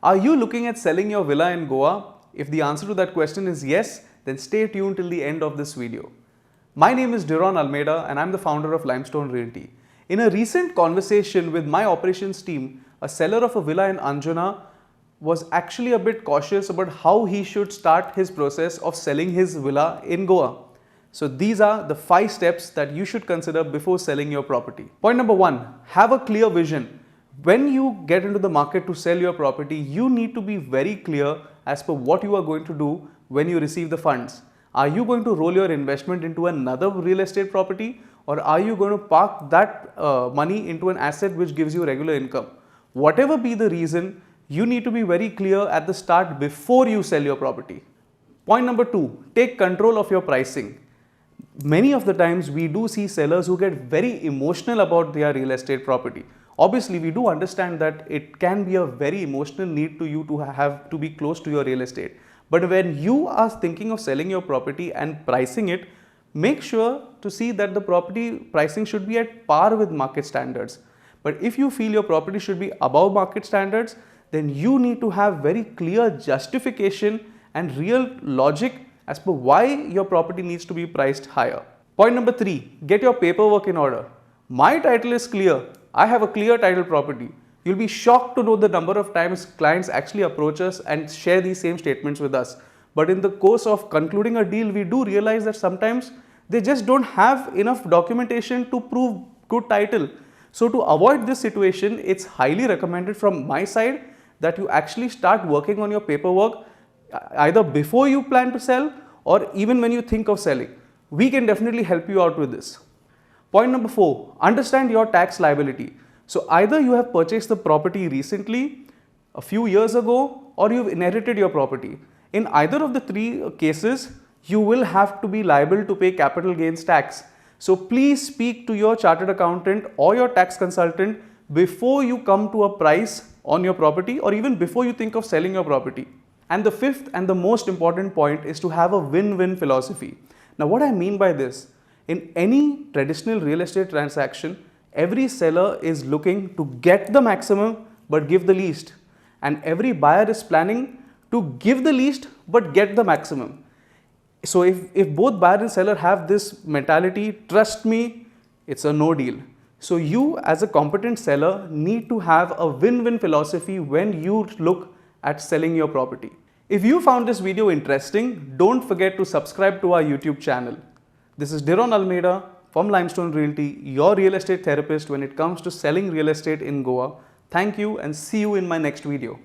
Are you looking at selling your villa in Goa? If the answer to that question is yes, then stay tuned till the end of this video. My name is Diron Almeida and I'm the founder of Limestone Realty. In a recent conversation with my operations team, a seller of a villa in Anjuna was actually a bit cautious about how he should start his process of selling his villa in Goa. So these are the 5 steps that you should consider before selling your property. Point number 1, have a clear vision. When you get into the market to sell your property, you need to be very clear as per what you are going to do when you receive the funds. Are you going to roll your investment into another real estate property, or are you going to park that money into an asset which gives you regular income? Whatever be the reason, you need to be very clear at the start before you sell your property. Point number 2, take control of your pricing. Many of the times we do see sellers who get very emotional about their real estate property. Obviously, we do understand that it can be a very emotional need to you to have to be close to your real estate. But when you are thinking of selling your property and pricing it, make sure to see that the property pricing should be at par with market standards. But if you feel your property should be above market standards, then you need to have very clear justification and real logic as per why your property needs to be priced higher. Point number 3, get your paperwork in order. My title is clear. I have a clear title property. You'll be shocked to know the number of times clients actually approach us and share these same statements with us. But in the course of concluding a deal, we do realize that sometimes they just don't have enough documentation to prove good title. So to avoid this situation, it's highly recommended from my side that you actually start working on your paperwork either before you plan to sell or even when you think of selling. We can definitely help you out with this. Point number 4, understand your tax liability. So either you have purchased the property recently, a few years ago, or you've inherited your property. In either of the 3 cases, you will have to be liable to pay capital gains tax. So please speak to your chartered accountant or your tax consultant before you come to a price on your property or even before you think of selling your property. And the 5th and the most important point is to have a win-win philosophy. Now what I mean by this, in any traditional real estate transaction, every seller is looking to get the maximum but give the least. And every buyer is planning to give the least but get the maximum. So if both buyer and seller have this mentality, trust me, it's a no deal. So you as a competent seller need to have a win-win philosophy when you look at selling your property. If you found this video interesting, don't forget to subscribe to our YouTube channel. This is Diron Almeida from Limestone Realty, your real estate therapist when it comes to selling real estate in Goa. Thank you and see you in my next video.